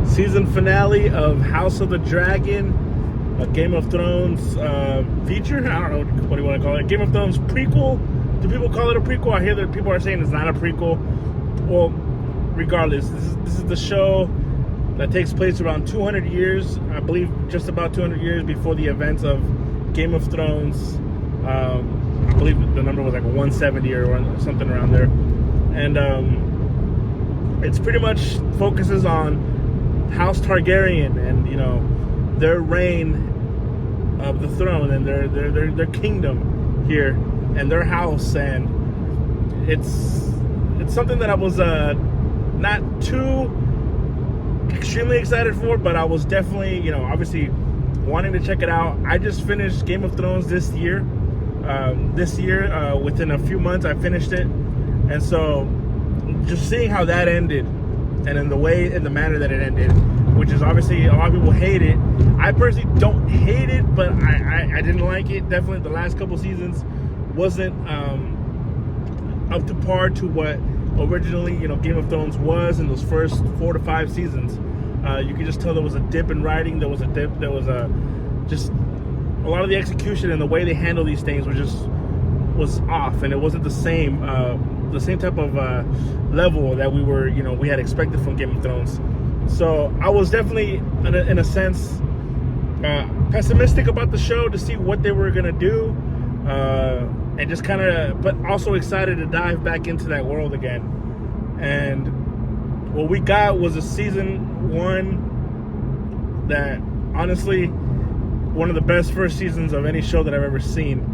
season finale of House of the Dragon, a Game of Thrones feature. I don't know what do you want to call it. Game of Thrones prequel. Do people call it a prequel? I hear that people are saying it's not a prequel. Well, regardless, this is the show that takes place around 200 years, I believe just about 200 years before the events of Game of Thrones. I believe the number was like 170 or something around there. And it's pretty much focuses on House Targaryen and, you know, their reign of the throne and their kingdom here and their house. And it's something that I was not too extremely excited for, but I was definitely, you know, obviously wanting to check it out. I just finished Game of Thrones this year. Within a few months, I finished it, and so just seeing how that ended, and in the manner that it ended, which is obviously a lot of people hate it. I personally don't hate it, but I didn't like it. Definitely, the last couple seasons wasn't up to par to what originally, you know, Game of Thrones was in those first 4 to 5 seasons. You could just tell there was a dip in writing. There was just a lot of the execution and the way they handle these things was off, and it wasn't the same type of level that we had expected from Game of Thrones. So I was definitely in a sense pessimistic about the show to see what they were gonna do, and just kind of, but also excited to dive back into that world again. And what we got was a season 1 that honestly, one of the best first seasons of any show that I've ever seen.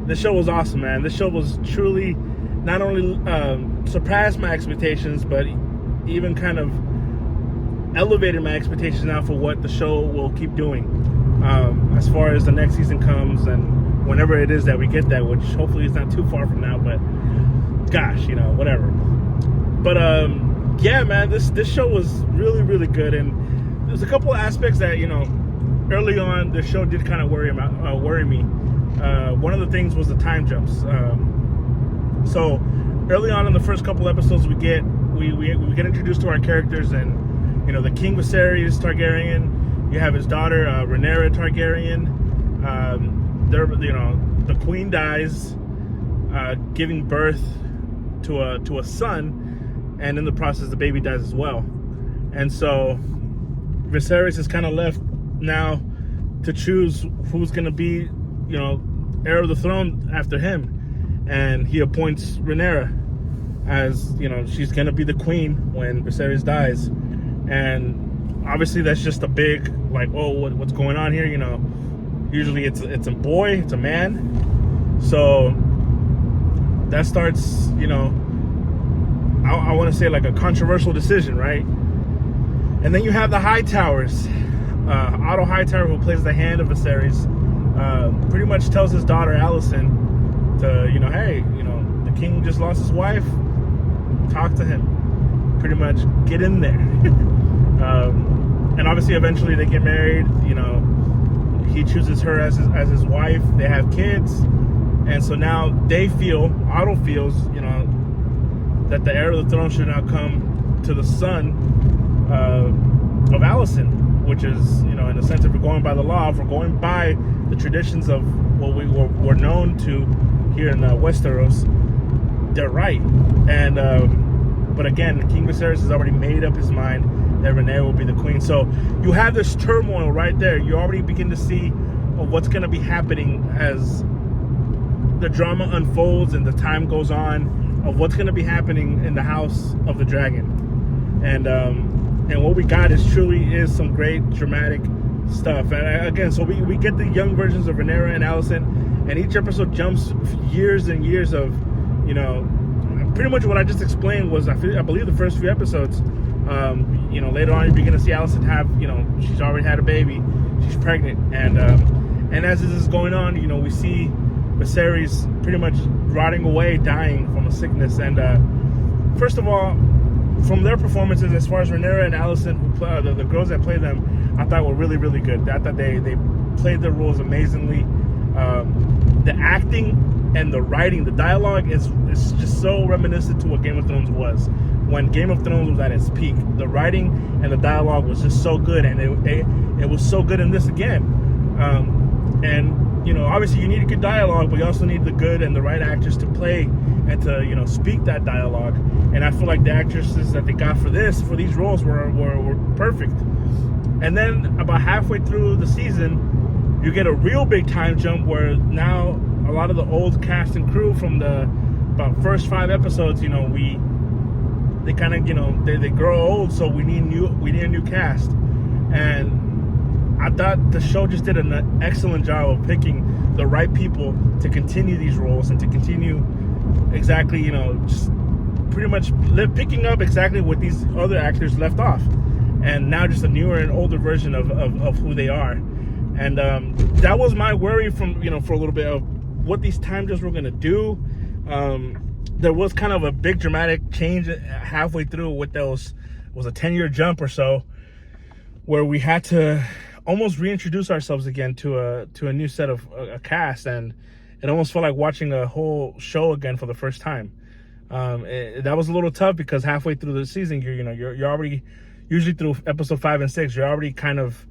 This show was awesome, man. This show was truly not only surpassed my expectations, but even kind of elevated my expectations now for what the show will keep doing as far as the next season comes, and whenever it is that we get that, which hopefully is not too far from now, but gosh, you know, whatever. But yeah, man, this show was really, really good, and there's a couple of aspects that, you know, early on the show did kind of worry me. One of the things was the time jumps. So early on in the first couple episodes, we get introduced to our characters, and, you know, the King Viserys Targaryen. You have his daughter Rhaenyra Targaryen. The queen dies, giving birth to a son, and in the process the baby dies as well. And so Viserys is kind of left now to choose who's going to be, you know, heir of the throne after him, and he appoints Rhaenyra as, you know, she's going to be the queen when Viserys dies. And obviously that's just a big, like, oh, what's going on here? You know, usually it's a boy, it's a man, so that starts, you know, I want to say like a controversial decision, right? And then you have the Hightowers. Otto Hightower, who plays the hand of Viserys, pretty much tells his daughter Alicent to, you know, hey, you know, the king just lost his wife, talk to him, pretty much get in there. And obviously eventually they get married, you know, he chooses her as his wife, they have kids, and so now Otto feels, you know, that the heir of the throne should now come to the son of Alicent, which is, you know, in a sense, if we're going by the law, if we're going by the traditions of what we're known to here in Westeros, they're right. And but again, King Viserys has already made up his mind that Rhaenyra will be the queen. So you have this turmoil right there. You already begin to see what's going to be happening as the drama unfolds and the time goes on, of what's going to be happening in the House of the Dragon. And what we got is some great dramatic stuff. And again, so we get the young versions of Rhaenyra and Alicent, and each episode jumps years and years of, you know, pretty much what I just explained was, I believe the first few episodes. You know, later on you begin to see Alicent have, you know, she's already had a baby, she's pregnant, and as this is going on, you know, we see Viserys pretty much rotting away, dying from a sickness. And first of all, from their performances, as far as Rhaenyra and Alicent, who play, the girls that play them, I thought were really, really good. I thought they played their roles amazingly. The acting and the writing, the dialogue is just so reminiscent to what Game of Thrones was. When Game of Thrones was at its peak, the writing and the dialogue was just so good, and it was so good in this again. And obviously you need a good dialogue, but you also need the good and the right actors to play and to speak that dialogue. And I feel like the actresses that they got for these roles were perfect. And then about halfway through the season, you get a real big time jump where now a lot of the old cast and crew from the about first 5 episodes, they kind of they grow old, so we need a new cast. And I thought the show just did an excellent job of picking the right people to continue these roles and to continue exactly just pretty much picking up exactly what these other actors left off, and now just a newer and older version of who they are. And that was my worry from for a little bit of what these time jumps were going to do. There was kind of a big dramatic change halfway through with those, was a 10-year jump or so, where we had to almost reintroduce ourselves again to a new set of a cast, and it almost felt like watching a whole show again for the first time. That was a little tough because halfway through the season, you're already, usually through episode 5 and 6, you're already kind of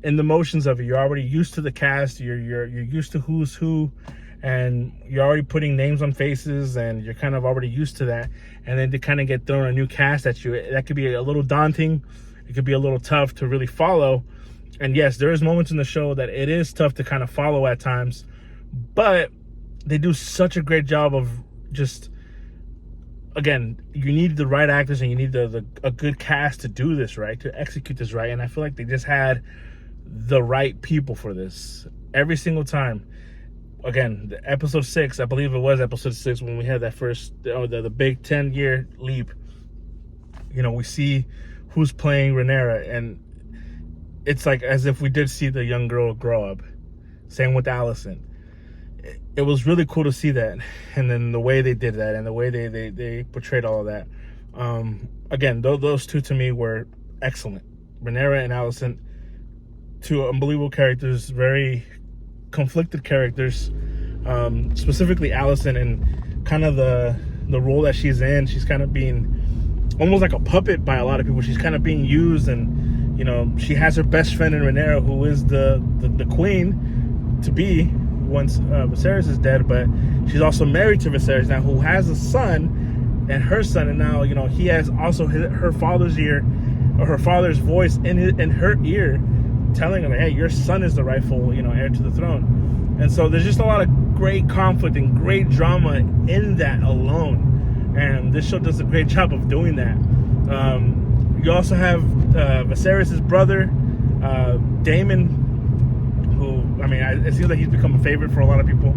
in the motions of it. You're already used to the cast. You're used to who's who, and you're already putting names on faces, and you're kind of already used to that. And then to kind of get thrown a new cast at you, that could be a little daunting. It could be a little tough to really follow. And yes, there is moments in the show that it is tough to kind of follow at times, but they do such a great job of just, again, you need the right actors and you need a good cast to do this right, to execute this right. And I feel like they just had the right people for this every single time. Again, episode 6, I believe it was episode 6, when we had that first, the big 10-year leap. We see who's playing Rhaenyra, and it's like as if we did see the young girl grow up. Same with Alicent. It was really cool to see that, and then the way they did that, and the way they portrayed all of that. Again, those two to me were excellent. Rhaenyra and Alicent, two unbelievable characters, very conflicted characters. Specifically Alicent, and kind of the role that she's in. She's kind of being almost like a puppet by a lot of people. She's kind of being used, and she has her best friend in Rhaenyra, who is the queen to be once Viserys is dead, but she's also married to Viserys now, who has a son, and her son, and now he has also her father's ear, or her father's voice in her ear, telling her, hey, your son is the rightful heir to the throne. And so there's just a lot of great conflict and great drama in that alone, and this show does a great job of doing that. You also have Viserys' brother, Daemon, who, it seems like he's become a favorite for a lot of people.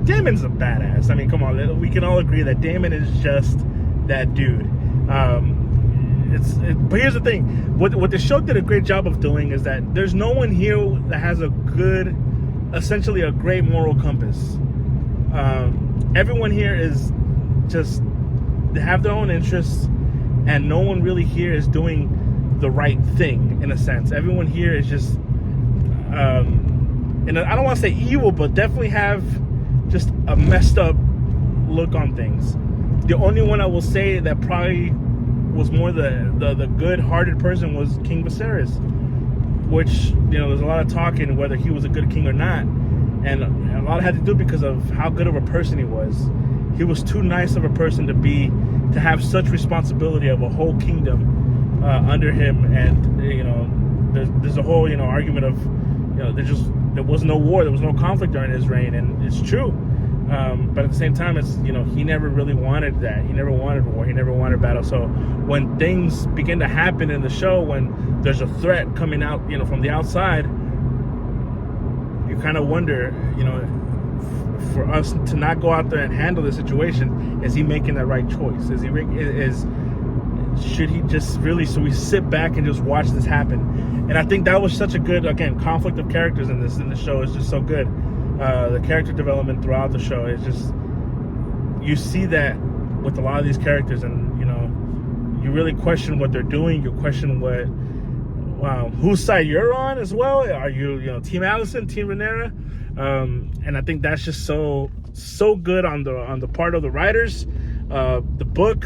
Daemon's a badass. Come on, we can all agree that Daemon is just that dude. But here's the thing: what the show did a great job of doing is that there's no one here that has essentially a great moral compass. Everyone here is just, they have their own interests, and no one really here is doing the right thing, in a sense. Everyone here is just, and I don't want to say evil, but definitely have just a messed up look on things. The only one I will say that probably was more the good-hearted person was King Viserys, which there's a lot of talking whether he was a good king or not, and a lot had to do because of how good of a person he was. He was too nice of a person to have such responsibility of a whole kingdom under him, and there's a whole argument of there was no war, there was no conflict during his reign, and it's true. But at the same time, it's he never really wanted that. He never wanted war. He never wanted battle. So when things begin to happen in the show, when there's a threat coming out, from the outside, you kind of wonder, for us to not go out there and handle the situation, is he making the right choice? Should he just really? So we sit back and just watch this happen. And I think that was such a good, again, conflict of characters in the show is just so good. The character development throughout the show is just, you see that with a lot of these characters, and you really question what they're doing. You question whose side you're on as well. Are you Team Alicent, Team Rhaenyra? And I think that's just so so good on the part of the writers. The book,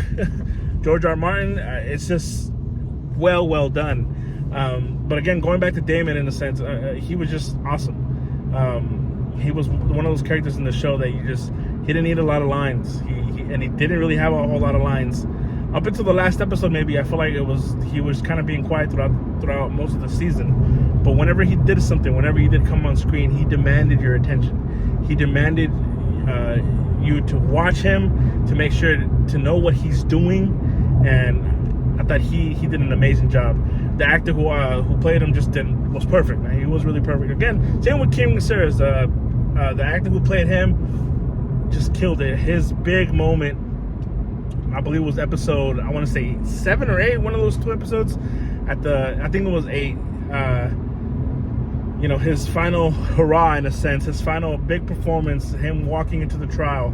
George R. R. Martin, it's just well done. But again, going back to Daemon in a sense, he was just awesome. He was one of those characters in the show that he didn't need a lot of lines. He didn't really have a whole lot of lines. Up until the last episode, maybe, I feel like he was kind of being quiet throughout most of the season. But whenever he did something, whenever he did come on screen, he demanded your attention. He demanded you to watch him, to make sure to know what he's doing. And I thought he did an amazing job. The actor who played him was perfect, man. He was really perfect. Again, same with King Viserys. The actor who played him just killed it. His big moment, I believe it was episode, I want to say 7 or 8, one of those 2 episodes. I think it was 8. His final hurrah, in a sense, his final big performance, him walking into the trial,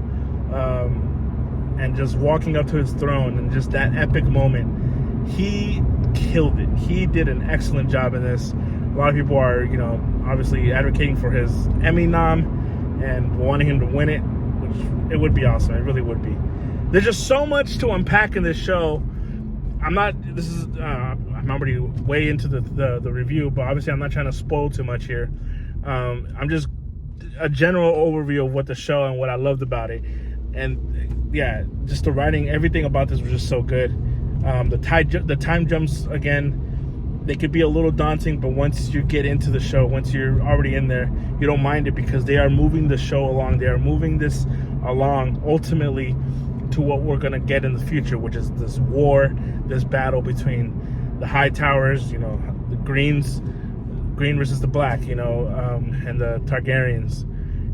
and just walking up to his throne, and just that epic moment. He killed it. He did an excellent job in this. A lot of people are, obviously advocating for his Emmy nom and wanting him to win it, which it would be awesome. It really would be. There's just so much to unpack in this show. I'm already way into the review, but obviously I'm not trying to spoil too much here. I'm just a general overview of what the show and what I loved about it. And yeah, just the writing, everything about this was just so good. The time jumps, again, they could be a little daunting, but once you get into the show, once you're already in there, you don't mind it, because they are moving the show along. They are moving this along ultimately to what we're going to get in the future, which is this war, this battle between the High Towers, the green versus the black, and the Targaryens,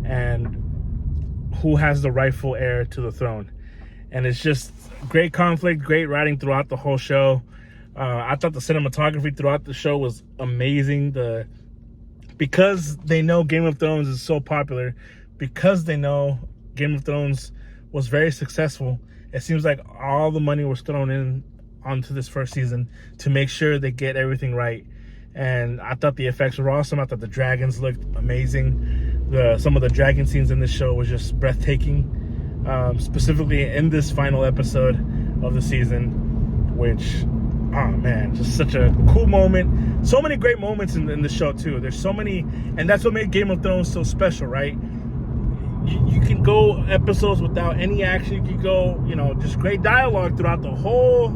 and who has the rightful heir to the throne. And it's just great conflict, great writing throughout the whole show. I thought the cinematography throughout the show was amazing. Because they know Game of Thrones is so popular, because they know Game of Thrones was very successful, it seems like all the money was thrown in onto this first season to make sure they get everything right. And I thought the effects were awesome. I thought the dragons looked amazing. Some of the dragon scenes in this show was just breathtaking. Specifically in this final episode of the season, which, oh man, just such a cool moment. So many great moments in the show too. There's so many, and that's what made Game of Thrones so special, right? You can go episodes without any action. You can go, just great dialogue throughout the whole,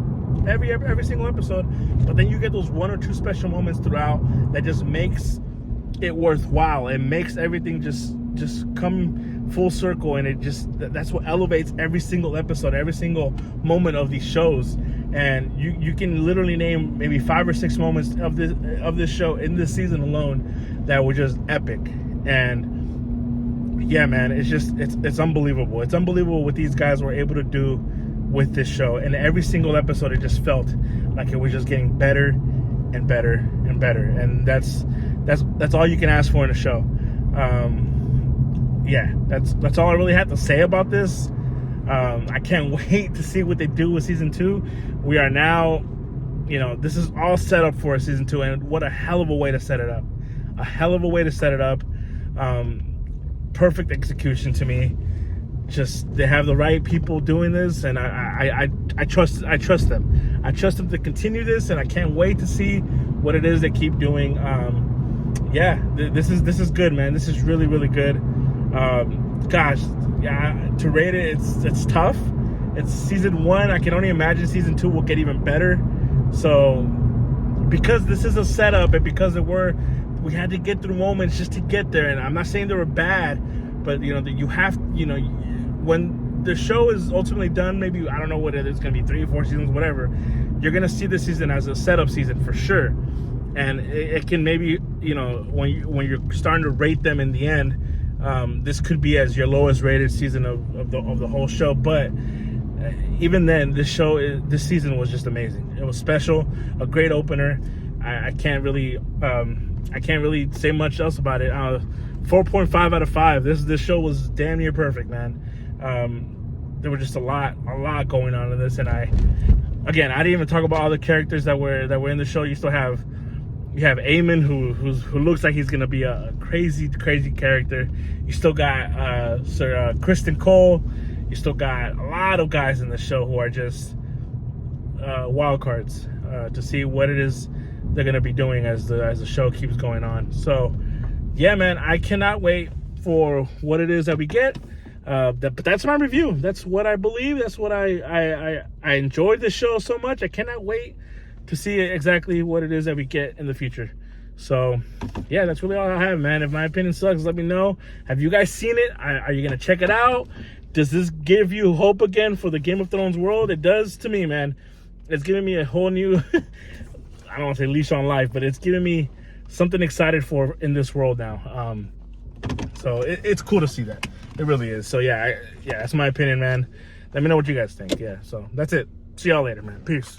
every single episode. But then you get those 1 or 2 special moments throughout that just makes it worthwhile. It makes everything just come full circle, and that's what elevates every single episode, every single moment of these shows. And you can literally name maybe 5 or 6 moments of this show in this season alone that were just epic. And yeah, man, it's unbelievable. It's unbelievable what these guys were able to do with this show. And every single episode, it just felt like it was just getting better and better and better. And that's all you can ask for in a show. Yeah, that's all I really have to say about this. I can't wait to see what they do with season 2. We are now, this is all set up for a season 2, and what a hell of a way to set it up. A hell of a way to set it up. Perfect execution to me. Just, they have the right people doing this, and I trust them. I trust them to continue this, and I can't wait to see what it is they keep doing. Yeah, this is good, man. This is really, really good. Gosh, yeah, to rate it, it's tough. It's season 1. I can only imagine season 2 will get even better. So, because this is a setup, and because we had to get through moments just to get there. And I'm not saying they were bad, but you have, when the show is ultimately done, maybe, I don't know what it is, going to be 3 or 4 seasons, whatever, you're going to see this season as a setup season for sure. And it can maybe, when you're starting to rate them in the end, this could be as your lowest rated season of the whole show. But even then, this season was just amazing. It was special, a great opener. I can't really say much else about it. 4.5 out of 5. This show was damn near perfect, man. There was just a lot going on in this, and I didn't even talk about all the characters that were in the show. You still have You have Aemon, who looks like he's gonna be a crazy character. You still got Sir Kristen Cole. You still got a lot of guys in the show who are just wild cards to see what it is they're gonna be doing as the show keeps going on. So yeah, man, I cannot wait for what it is that we get. But that's my review. That's what I believe. That's what I enjoyed the show so much. I cannot wait to see exactly what it is that we get in the future. So yeah, that's really all I have, man. If my opinion sucks, let me know. Have you guys seen it? Are you gonna check it out? Does this give you hope again for the Game of Thrones world? It does to me, man. It's giving me a whole new I don't want to say leash on life, but it's giving me something excited for in this world now. So it's cool to see that. It really is. So yeah, that's my opinion, man. Let me know what you guys think. Yeah, so that's it. See y'all later, man. Peace.